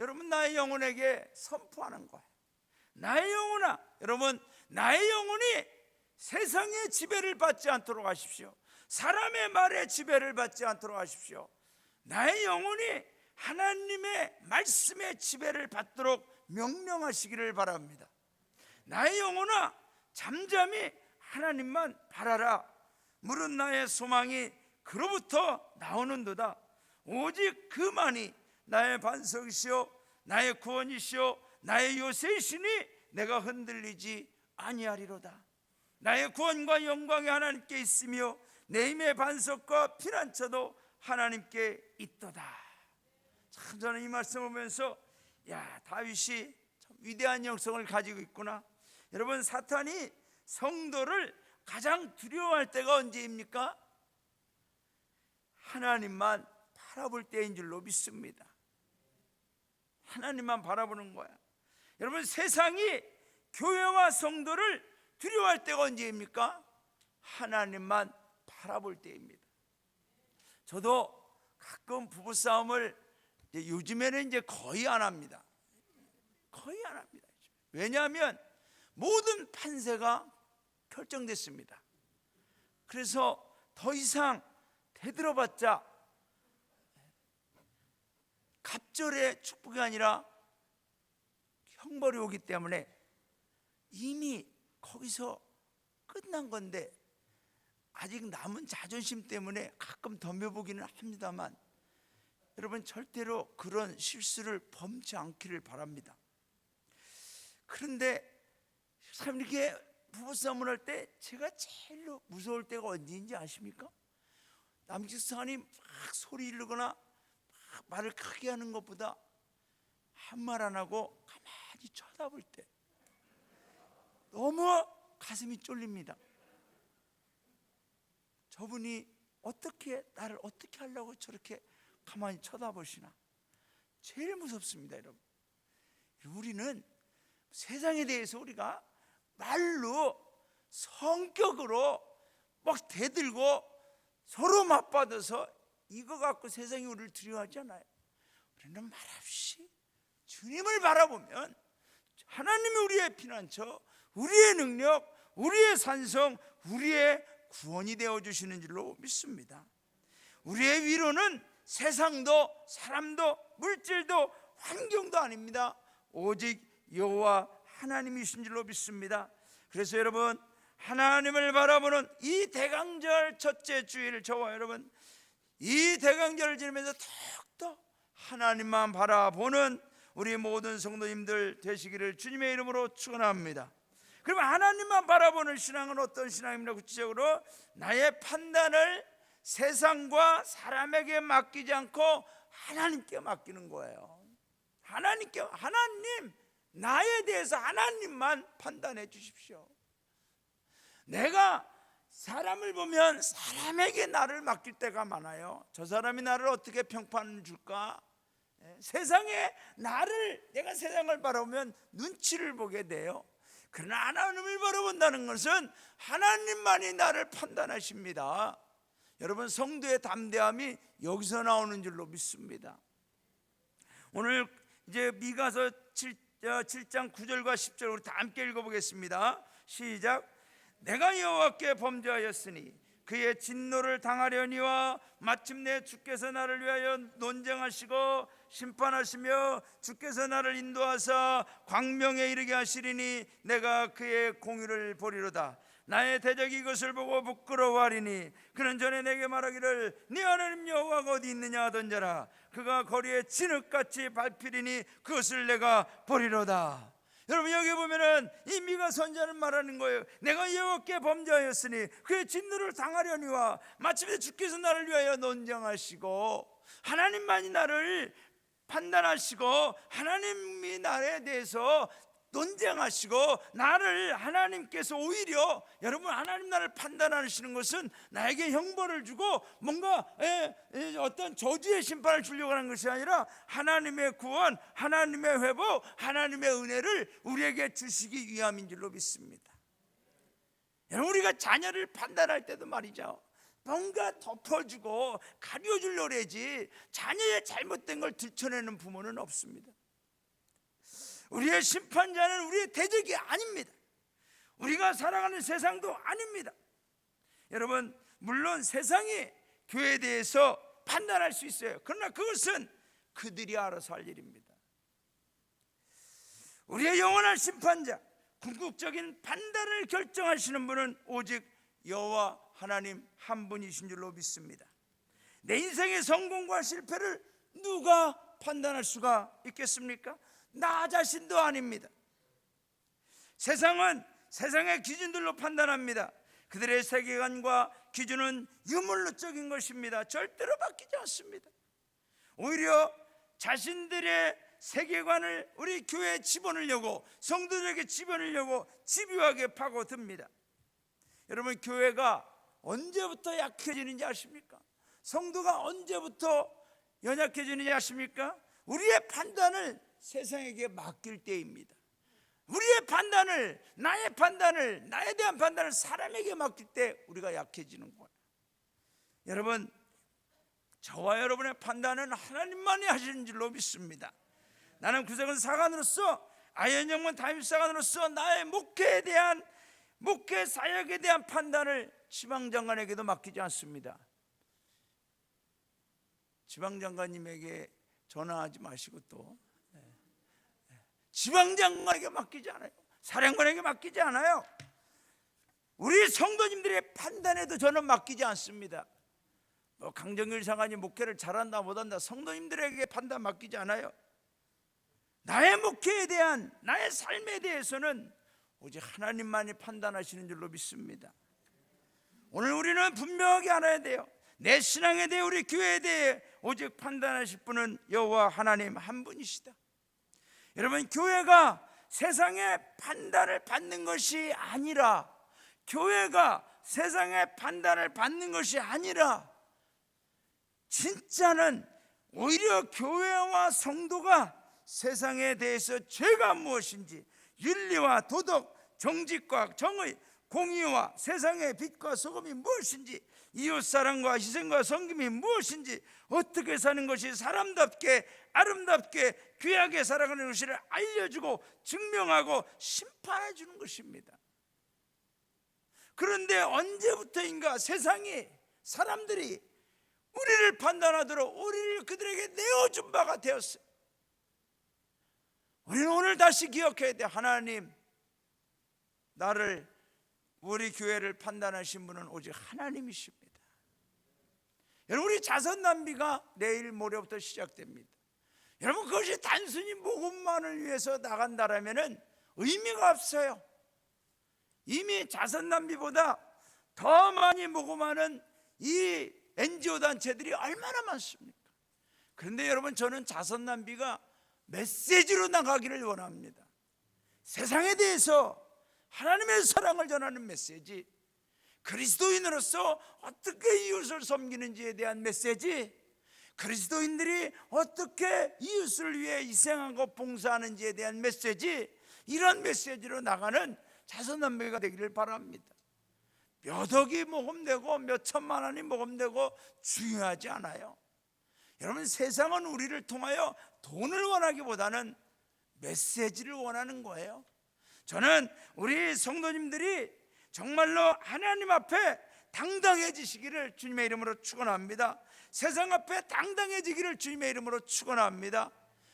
여러분, 나의 영혼에게 선포하는 거예요. 나의 영혼아, 여러분, 나의 영혼이 세상의 지배를 받지 않도록 하십시오. 사람의 말에 지배를 받지 않도록 하십시오. 나의 영혼이 하나님의 말씀의 지배를 받도록 명령하시기를 바랍니다. 나의 영혼아, 잠잠히 하나님만 바라라. 물은 나의 소망이 그로부터 나오는도다. 오직 그만이 나의 반석이시오 나의 구원이시오 나의 요새이시니 내가 흔들리지 아니하리로다. 나의 구원과 영광이 하나님께 있으며 내 힘의 반석과 피난처도 하나님께 있도다. 참, 저는 이 말씀을 보면서 다윗이 참 위대한 영성을 가지고 있구나. 여러분, 사탄이 성도를 가장 두려워할 때가 언제입니까? 하나님만 바라볼 때인 줄로 믿습니다. 하나님만 바라보는 거야. 여러분, 세상이 교회와 성도를 두려워할 때가 언제입니까? 하나님만 바라볼 때입니다. 저도 가끔 부부싸움을 요즘에는 이제 거의 안 합니다. 거의 안 합니다. 왜냐하면 모든 판세가 결정됐습니다. 그래서 더 이상 대들어봤자 갑절의 축복이 아니라 형벌이 오기 때문에 이미 거기서 끝난 건데, 아직 남은 자존심 때문에 가끔 덤벼보기는 합니다만, 여러분 절대로 그런 실수를 범치 않기를 바랍니다. 그런데 참 이렇게 부부싸움을 할 때 제가 제일 무서울 때가 언제인지 아십니까? 남직사관이 막 소리 지르거나 막 말을 크게 하는 것보다 한 말 안 하고 가만히 쳐다볼 때 너무 가슴이 쫄립니다. 저분이 어떻게 나를 어떻게 하려고 저렇게 가만히 쳐다보시나. 제일 무섭습니다, 여러분. 우리는 세상에 대해서 우리가 말로 성격으로 막 대들고 서로 맞받아서 이거 갖고 세상이 우리를 두려워하지 않아요. 우리는 말없이 주님을 바라보면 하나님이 우리의 피난처, 우리의 능력, 우리의 산성, 우리의 구원이 되어주시는 줄로 믿습니다. 우리의 위로는 세상도 사람도 물질도 환경도 아닙니다. 오직 여호와 하나님이신 줄로 믿습니다. 그래서 여러분, 하나님을 바라보는 이 대강절 첫째 주일, 저와 여러분 이 대강절을 지내면서 더욱더 하나님만 바라보는 우리 모든 성도님들 되시기를 주님의 이름으로 축원합니다. 그러면 하나님만 바라보는 신앙은 어떤 신앙입니까? 구체적으로 나의 판단을 세상과 사람에게 맡기지 않고 하나님께 맡기는 거예요. 하나님께, 하나님, 나에 대해서 하나님만 판단해 주십시오. 내가 사람을 보면 사람에게 나를 맡길 때가 많아요. 저 사람이 나를 어떻게 평판 줄까? 세상에 나를, 내가 세상을 바라보면 눈치를 보게 돼요. 그러나 하나님을 바라본다는 것은 하나님만이 나를 판단하십니다. 여러분, 성도의 담대함이 여기서 나오는 줄로 믿습니다. 오늘 이제 미가서 7장 9절과 10절 우리 다 함께 읽어보겠습니다. 시작. 내가 여호와께 범죄하였으니 그의 진노를 당하려니와 마침내 주께서 나를 위하여 논쟁하시고 심판하시며 주께서 나를 인도하사 광명에 이르게 하시리니 내가 그의 공의를 보리로다. 나의 대적이 이것을 보고 부끄러워하리니 그는 전에 내게 말하기를 네 하나님 여호와가 어디 있느냐 하던지라. 그가 거리에 진흙같이 밟히리니 그것을 내가 보리로다. 여러분, 여기 보면은 이 미가 선지자는 말하는 거예요. 내가 여호와께 범죄하였으니 그의 진노를 당하려니와 마침내 주께서 나를 위하여 논쟁하시고, 하나님만이 나를 판단하시고 하나님이 나에 대해서 논쟁하시고 나를 하나님께서 오히려, 여러분, 하나님 나를 판단하시는 것은 나에게 형벌을 주고 뭔가 어떤 저주의 심판을 주려고 하는 것이 아니라 하나님의 구원, 하나님의 회복, 하나님의 은혜를 우리에게 주시기 위함인 줄로 믿습니다. 여러분, 우리가 자녀를 판단할 때도 말이죠, 뭔가 덮어주고 가려주려고 하지 자녀의 잘못된 걸 들춰내는 부모는 없습니다. 우리의 심판자는 우리의 대적이 아닙니다. 우리가 살아가는 세상도 아닙니다. 여러분, 물론 세상이 교회에 대해서 판단할 수 있어요. 그러나 그것은 그들이 알아서 할 일입니다. 우리의 영원한 심판자, 궁극적인 판단을 결정하시는 분은 오직 여호와 하나님 한 분이신 줄로 믿습니다. 내 인생의 성공과 실패를 누가 판단할 수가 있겠습니까? 나 자신도 아닙니다. 세상은 세상의 기준들로 판단합니다. 그들의 세계관과 기준은 유물론적인 것입니다. 절대로 바뀌지 않습니다. 오히려 자신들의 세계관을 우리 교회에 집어넣으려고, 성도들에게 집어넣으려고 집요하게 파고듭니다. 여러분, 교회가 언제부터 약해지는지 아십니까? 성도가 언제부터 연약해지는지 아십니까? 우리의 판단을 세상에게 맡길 때입니다. 우리의 판단을, 나의 판단을, 나에 대한 판단을 사람에게 맡길 때 우리가 약해지는 거예요. 여러분, 저와 여러분의 판단은 하나님만이 하시는 줄로 믿습니다. 나는 구석은 사관으로서, 아현영문 담임사관으로서 나의 목회 사역에 대한 판단을 지방장관에게도 맡기지 않습니다. 지방장관님에게 전화하지 마시고 또 지방장관에게 맡기지 않아요. 사령관에게 맡기지 않아요. 우리 성도님들의 판단에도 저는 맡기지 않습니다. 강정일 장관이 목회를 잘한다 못한다, 성도님들에게 판단 맡기지 않아요. 나의 목회에 대한, 나의 삶에 대해서는 오직 하나님만이 판단하시는 줄로 믿습니다. 오늘 우리는 분명하게 알아야 돼요. 내 신앙에 대해, 우리 교회에 대해 오직 판단하실 분은 여호와 하나님 한 분이시다. 여러분, 교회가 세상의 판단을 받는 것이 아니라, 교회가 세상의 판단을 받는 것이 아니라, 진짜는 오히려 교회와 성도가 세상에 대해서 죄가 무엇인지, 윤리와 도덕, 정직과 정의, 공의와 세상의 빛과 소금이 무엇인지, 이웃사랑과 희생과 섬김이 무엇인지, 어떻게 사는 것이 사람답게 아름답게 귀하게 살아가는 것을 알려주고 증명하고 심판해 주는 것입니다. 그런데 언제부터인가 세상이, 사람들이 우리를 판단하도록 우리를 그들에게 내어준 바가 되었어요. 우리는 오늘 다시 기억해야 돼. 하나님, 나를, 우리 교회를 판단하신 분은 오직 하나님이십니다. 여러분, 우리 자선 낭비가 내일 모레부터 시작됩니다. 여러분, 그것이 단순히 복음만을 위해서 나간다라면 의미가 없어요. 이미 자선 낭비보다 더 많이 복음하는 이 NGO 단체들이 얼마나 많습니까? 그런데 여러분, 저는 자선 낭비가 메시지로 나가기를 원합니다. 세상에 대해서 하나님의 사랑을 전하는 메시지, 그리스도인으로서 어떻게 이웃을 섬기는지에 대한 메시지, 그리스도인들이 어떻게 이웃을 위해 희생하고 봉사하는지에 대한 메시지, 이런 메시지로 나가는 자선남매가 되기를 바랍니다. 몇 억이 모금되고 몇 천만 원이 모금되고 중요하지 않아요. 여러분, 세상은 우리를 통하여 돈을 원하기보다는 메시지를 원하는 거예요. 저는 우리 성도님들이 정말로 하나님 앞에 당당해지시기를 주님의 이름으로 축원합니다. 세상 앞에 당당해지기를 주님의 이름으로 축원합니다.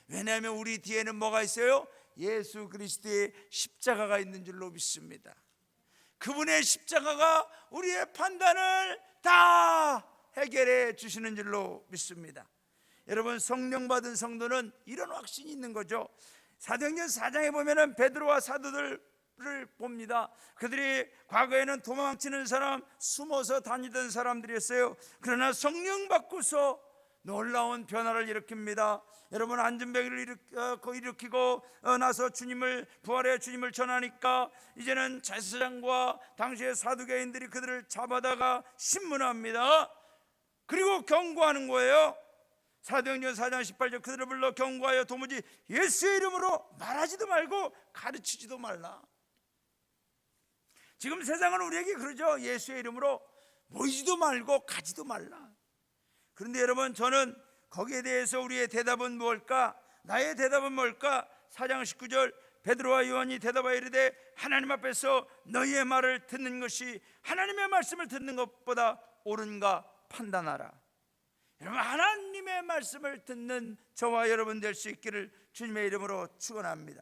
왜냐하면 우리 뒤에는 뭐가 있어요? 예수 그리스도의 십자가가 있는 줄로 믿습니다. 그분의 십자가가 우리의 판단을 다 해결해 주시는 줄로 믿습니다. 여러분, 성령 받은 성도는 이런 확신이 있는 거죠. 사도행전 4장에 보면은 베드로와 사도들을 봅니다. 그들이 과거에는 도망치는 사람, 숨어서 다니던 사람들이었어요. 그러나 성령 받고서 놀라운 변화를 일으킵니다. 여러분, 안전병을 일으키고 나서 부활의 주님을 전하니까 이제는 제사장과 당시의 사두개인들이 그들을 잡아다가 신문합니다. 그리고 경고하는 거예요. 사도행전 4장 18절, 그들을 불러 경고하여 도무지 예수의 이름으로 말하지도 말고 가르치지도 말라. 지금 세상은 우리에게 그러죠. 예수의 이름으로 모이지도 말고 가지도 말라. 그런데 여러분, 저는 거기에 대해서 우리의 대답은 무엇일까? 나의 대답은 뭘까? 4장 19절, 베드로와 요한이 대답하여 이르되 하나님 앞에서 너희의 말을 듣는 것이 하나님의 말씀을 듣는 것보다 옳은가 판단하라. 여러분, 하나님의 말씀을 듣는 저와 여러분 될 수 있기를 주님의 이름으로 축원합니다.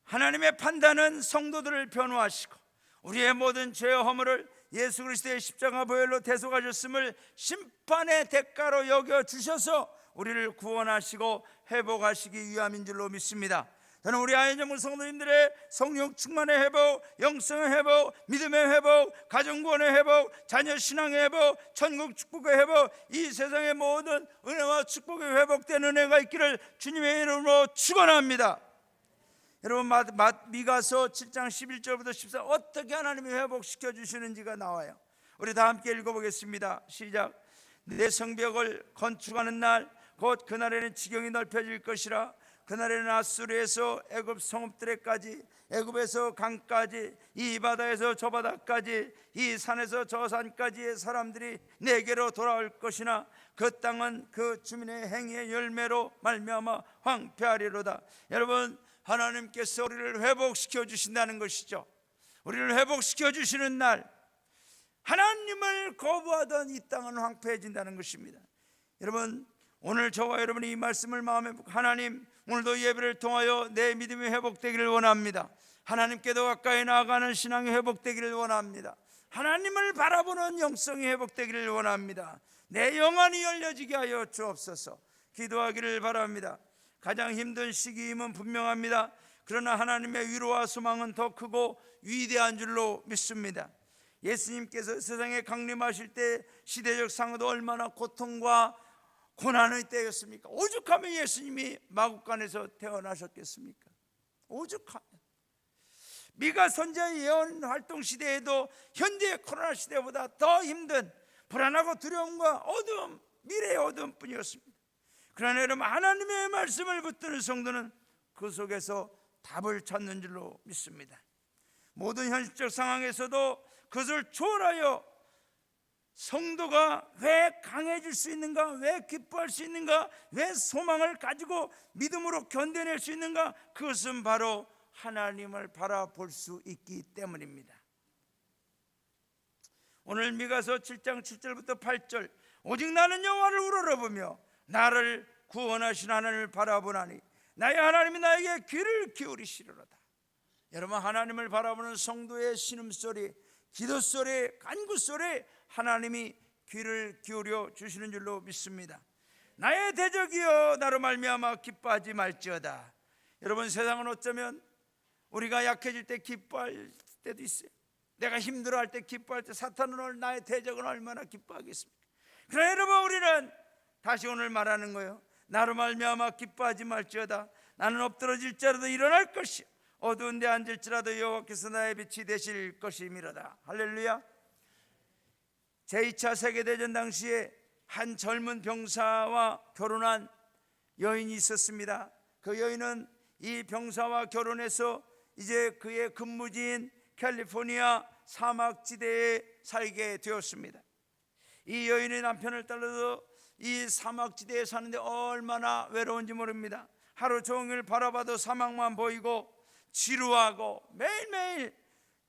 하나님의 판단은 성도들을 변호하시고 우리의 모든 죄와 허물을 예수 그리스도의 십자가 보혈로 대속하셨음을 심판의 대가로 여겨주셔서 우리를 구원하시고 회복하시기 위함인 줄로 믿습니다. 저는 우리 아현정문 성도님들의 성령 충만의 회복, 영성의 회복, 믿음의 회복, 가정구원의 회복, 자녀 신앙의 회복, 천국 축복의 회복, 이 세상의 모든 은혜와 축복이 회복된 은혜가 있기를 주님의 이름으로 축원합니다. 여러분, 미가서 7장 11절부터 14절 어떻게 하나님이 회복시켜 주시는지가 나와요. 우리 다 함께 읽어보겠습니다. 시작. 내 성벽을 건축하는 날 곧 그날에는 지경이 넓혀질 것이라. 그날에는 아수르에서 애굽 성읍들에까지, 애굽에서 강까지, 이 바다에서 저 바다까지, 이 산에서 저 산까지의 사람들이 내게로 돌아올 것이나 그 땅은 그 주민의 행위의 열매로 말미암아 황폐하리로다. 여러분, 하나님께서 우리를 회복시켜 주신다는 것이죠. 우리를 회복시켜 주시는 날, 하나님을 거부하던 이 땅은 황폐해진다는 것입니다. 여러분, 오늘 저와 여러분이 이 말씀을 마음에 묻고, 하나님, 오늘도 예배를 통하여 내 믿음이 회복되기를 원합니다. 하나님께도 가까이 나아가는 신앙이 회복되기를 원합니다. 하나님을 바라보는 영성이 회복되기를 원합니다. 내 영안이 열려지게 하여 주옵소서. 기도하기를 바랍니다. 가장 힘든 시기임은 분명합니다. 그러나 하나님의 위로와 소망은 더 크고 위대한 줄로 믿습니다. 예수님께서 세상에 강림하실 때 시대적 상황도 얼마나 고통과 고난의 때였습니까? 오죽하면 예수님이 마국간에서 태어나셨겠습니까? 오죽하면. 미가 선지자의 예언 활동 시대에도 현재의 코로나 시대보다 더 힘든 불안하고 두려움과 어두움, 미래의 어두움뿐이었습니다. 그러나 여러분, 하나님의 말씀을 붙드는 성도는 그 속에서 답을 찾는 줄로 믿습니다. 모든 현실적 상황에서도 그것을 초월하여 성도가 왜 강해질 수 있는가, 왜 기뻐할 수 있는가, 왜 소망을 가지고 믿음으로 견뎌낼 수 있는가, 그것은 바로 하나님을 바라볼 수 있기 때문입니다. 오늘 미가서 7장 7절부터 8절, 오직 나는 여호와를 우러러보며 나를 구원하신 하나님을 바라보나니 나의 하나님이 나에게 귀를 기울이시리로다. 여러분, 하나님을 바라보는 성도의 신음소리, 기도소리, 간구소리, 하나님이 귀를 기울여 주시는 줄로 믿습니다. 나의 대적이여 나로 말미암아 기뻐하지 말지어다. 여러분, 세상은 어쩌면 우리가 약해질 때 기뻐할 때도 있어요. 내가 힘들어할 때 기뻐할 때, 사탄은 나의 대적은 얼마나 기뻐하겠습니까? 그러나 여러분, 우리는 다시 오늘 말하는 거예요. 나로 말미암아 기뻐하지 말지어다. 나는 엎드러질지라도 일어날 것이요 어두운 데 앉을지라도 여호와께서 나의 빛이 되실 것이미로다. 할렐루야. 제2차 세계대전 당시에 한 젊은 병사와 결혼한 여인이 있었습니다. 그 여인은 이 병사와 결혼해서 이제 그의 근무지인 캘리포니아 사막지대에 살게 되었습니다. 이 여인의 남편을 따라서 이 사막지대에 사는데 얼마나 외로운지 모릅니다. 하루 종일 바라봐도 사막만 보이고 지루하고 매일매일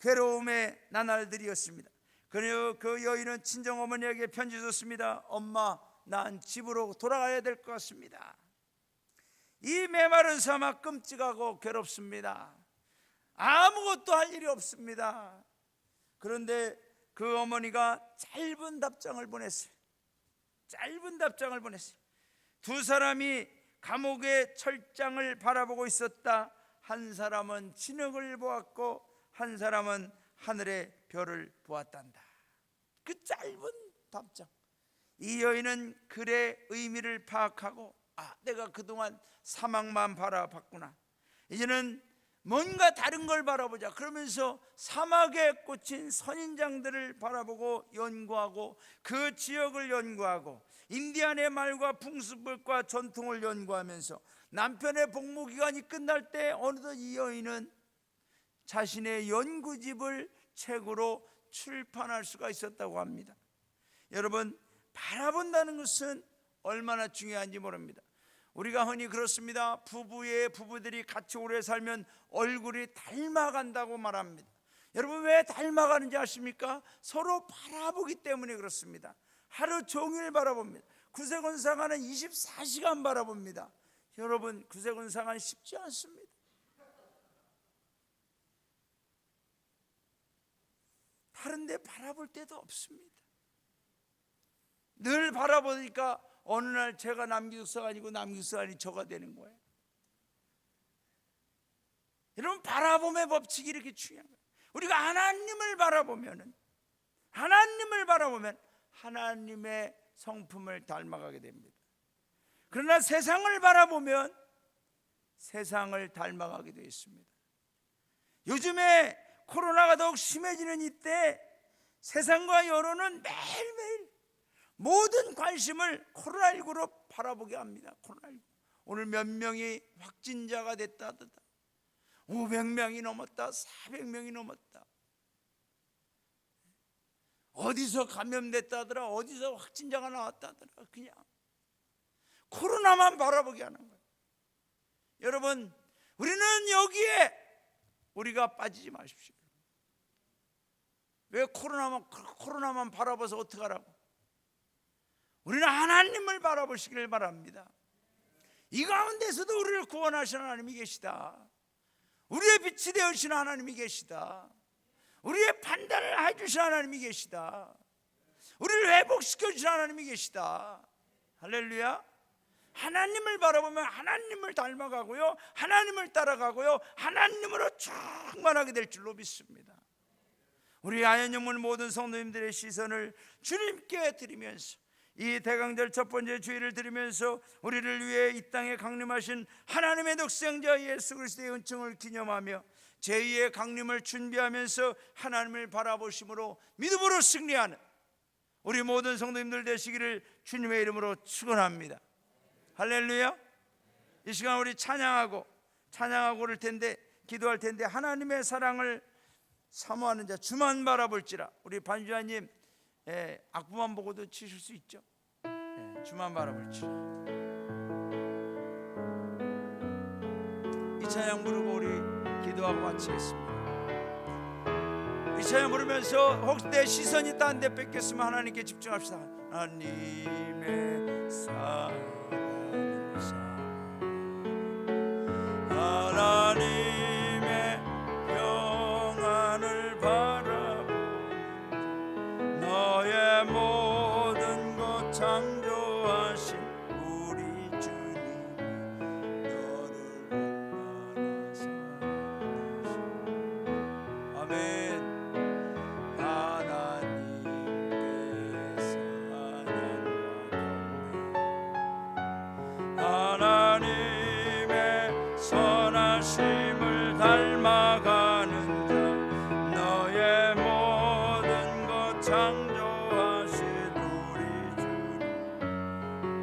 괴로움의 나날들이었습니다. 그리고 그 여인은 친정어머니에게 편지 썼습니다. 엄마, 난 집으로 돌아가야 될 것 같습니다. 이 메마른 사막 끔찍하고 괴롭습니다. 아무것도 할 일이 없습니다. 그런데 그 어머니가 짧은 답장을 보냈어요. 짧은 답장을 보냈어요. 두 사람이 감옥의 철장을 바라보고 있었다. 한 사람은 진흙을 보았고 한 사람은 하늘의 별을 보았단다. 그 짧은 답장. 이 여인은 글의 의미를 파악하고, 내가 그동안 사막만 바라봤구나. 이제는 뭔가 다른 걸 바라보자. 그러면서 사막에 꽂힌 선인장들을 바라보고 연구하고, 그 지역을 연구하고, 인디안의 말과 풍습과 전통을 연구하면서 남편의 복무 기간이 끝날 때 어느덧 이 여인은 자신의 연구집을 책으로 출판할 수가 있었다고 합니다. 여러분, 바라본다는 것은 얼마나 중요한지 모릅니다. 우리가 흔히 그렇습니다. 부부들이 같이 오래 살면 얼굴이 닮아간다고 말합니다. 여러분, 왜 닮아가는지 아십니까? 서로 바라보기 때문에 그렇습니다. 하루 종일 바라봅니다. 구세군상하는 24시간 바라봅니다. 여러분, 구세군상하는 쉽지 않습니다. 다른데 바라볼 때도 없습니다. 늘 바라보니까 어느 날 제가 남기숙사가 아니고 남기숙사가 아닌 저가 되는 거예요. 여러분, 바라봄의 법칙이 이렇게 중요한 거예요. 우리가 하나님을 바라보면 하나님의 성품을 닮아가게 됩니다. 그러나 세상을 바라보면 세상을 닮아가게 되어 있습니다. 요즘에 코로나가 더욱 심해지는 이때 세상과 여론은 매일매일 모든 관심을 코로나19로 바라보게 합니다. 코로나19. 오늘 몇 명이 확진자가 됐다더라. 500명이 넘었다, 400명이 넘었다. 어디서 감염됐다더라, 어디서 확진자가 나왔다더라. 그냥 코로나만 바라보게 하는 거예요. 여러분, 우리는 여기에 우리가 빠지지 마십시오. 왜 코로나만 바라봐서 어떡하라고? 우리는 하나님을 바라보시기를 바랍니다. 이 가운데서도 우리를 구원하시는 하나님이 계시다. 우리의 빛이 되어주시는 하나님이 계시다. 우리의 판단을 해주시는 하나님이 계시다. 우리를 회복시켜주시는 하나님이 계시다. 할렐루야. 하나님을 바라보면 하나님을 닮아가고요, 하나님을 따라가고요, 하나님으로 충만하게 될 줄로 믿습니다. 우리 아현영문 모든 성도님들의 시선을 주님께 드리면서, 이 대강절 첫 번째 주일을 드리면서 우리를 위해 이 땅에 강림하신 하나님의 독생자 예수 그리스도의 은총을 기념하며 제2의 강림을 준비하면서 하나님을 바라보심으로 믿음으로 승리하는 우리 모든 성도님들 되시기를 주님의 이름으로 축원합니다. 할렐루야. 이 시간 우리 찬양하고 그럴 텐데, 기도할 텐데, 하나님의 사랑을 사모하는 자 주만 바라볼지라. 우리 반주자님, 악보만 보고도 치실 수 있죠? 주만 바라볼지라. 이 찬양 부르고 우리 기도하고 마치겠습니다. 이 찬양 부르면서 혹시 내 시선이 딴 데 뺏겼으면 하나님께 집중합시다. 하나님의 사랑, 하나님의 평안을 바라보 너의 모든 것 창조하신 우리 주님, 너를 얼마나 사랑하시오. 아멘. 하나님께 사랑과 하나님의 선하심을 닮아가는 자, 너의 모든 것 창조하신 우리 주님,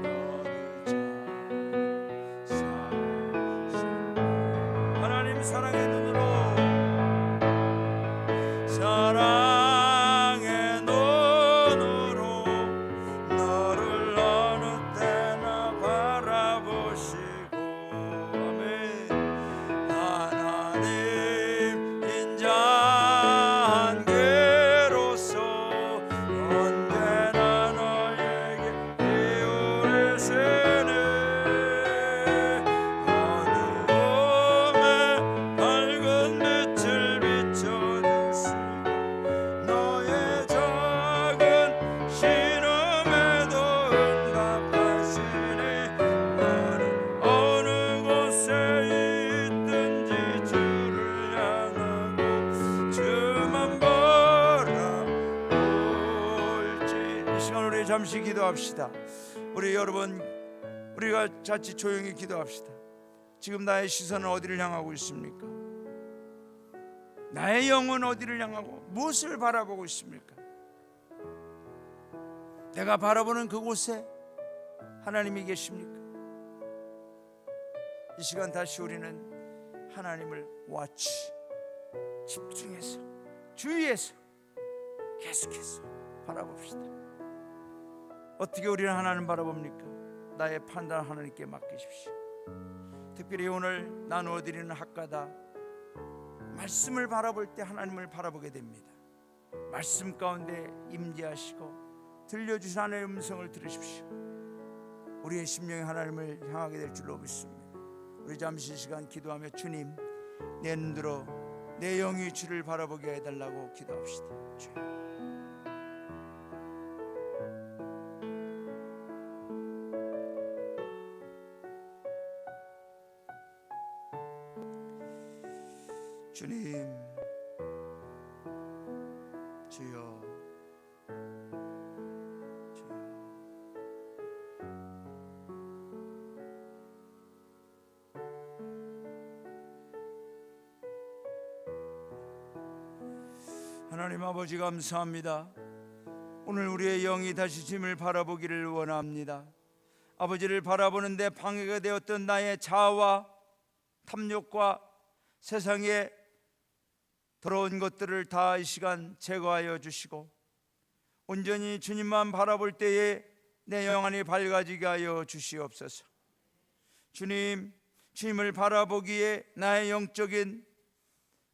너를 잘 사랑하시오. 하나님 사랑의 눈으로, 사랑의 눈으로 너를 어느 때나 바라보시고, 아멘. 하나님 인자한 괴로서 언제나 너에게 기울이시네. 어두움에 밝은 빛을 비춰주시고 너의 작은 신음에도 응답하시니 너는 어느 곳에 있든지 주를 향하고 주만 바라볼지. 이 시간 우리 잠시 기도합시다. 우리 여러분, 우리가 자칫 조용히 기도합시다. 지금 나의 시선은 어디를 향하고 있습니까? 나의 영은 어디를 향하고 무엇을 바라보고 있습니까? 내가 바라보는 그곳에 하나님이 계십니까? 이 시간 다시 우리는 하나님을 집중해서, 주의해서 계속해서 바라봅시다. 어떻게 우리는 하나님 바라봅니까? 나의 판단 하나님께 맡기십시오. 특별히 오늘 나누어드리는 학가다 말씀을 바라볼 때 하나님을 바라보게 됩니다. 말씀 가운데 임재하시고 들려주신 하나님의 음성을 들으십시오. 우리의 심령이 하나님을 향하게 될 줄로 믿습니다. 우리 잠시 시간 기도하며 주님, 내 눈으로 내 영이 주를 바라보게 해달라고 기도합시다. 주님. 주님, 주여, 주여. 하나님 아버지 감사합니다. 오늘 우리의 영이 다시 주님을 바라보기를 원합니다. 아버지를 바라보는데 방해가 되었던 나의 자아와 탐욕과 세상에 더러운 것들을 다 이 시간 제거하여 주시고 온전히 주님만 바라볼 때에 내 영안이 밝아지게 하여 주시옵소서. 주님, 주님을 바라보기에 나의 영적인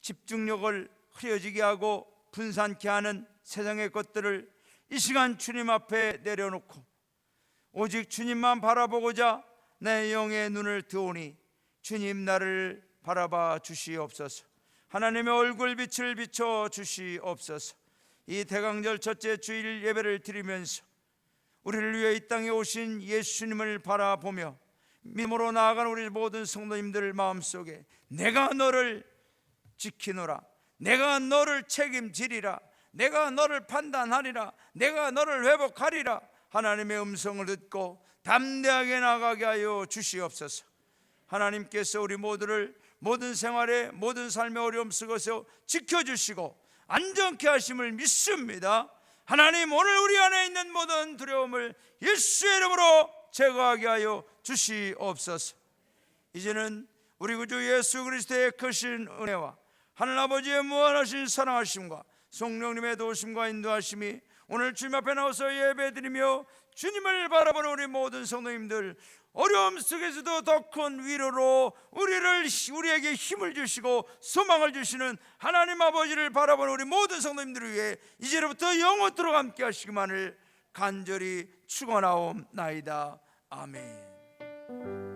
집중력을 흐려지게 하고 분산케 하는 세상의 것들을 이 시간 주님 앞에 내려놓고 오직 주님만 바라보고자 내 영의 눈을 뜨오니 주님 나를 바라봐 주시옵소서. 하나님의 얼굴 빛을 비춰 주시옵소서. 이 대강절 첫째 주일 예배를 드리면서 우리를 위해 이 땅에 오신 예수님을 바라보며 믿음으로 나아가는 우리 모든 성도님들 마음속에 내가 너를 지키노라, 내가 너를 책임지리라, 내가 너를 판단하리라, 내가 너를 회복하리라 하나님의 음성을 듣고 담대하게 나가게 하여 주시옵소서. 하나님께서 우리 모두를 모든 생활에 모든 삶의 어려움 속에서 지켜주시고 안전케 하심을 믿습니다. 하나님, 오늘 우리 안에 있는 모든 두려움을 예수의 이름으로 제거하게 하여 주시옵소서. 이제는 우리 구주 예수 그리스도의 크신 은혜와 하늘아버지의 무한하신 사랑하심과 성령님의 도우심과 인도하심이 오늘 주님 앞에 나와서 예배드리며 주님을 바라보는 우리 모든 성도님들 어려움 속에서도 더 큰 위로로 우리에게 힘을 주시고 소망을 주시는 하나님 아버지를 바라보는 우리 모든 성도님들을 위해 이제로부터 영원토록 함께 하시기만을 간절히 축원하옵나이다. 아멘.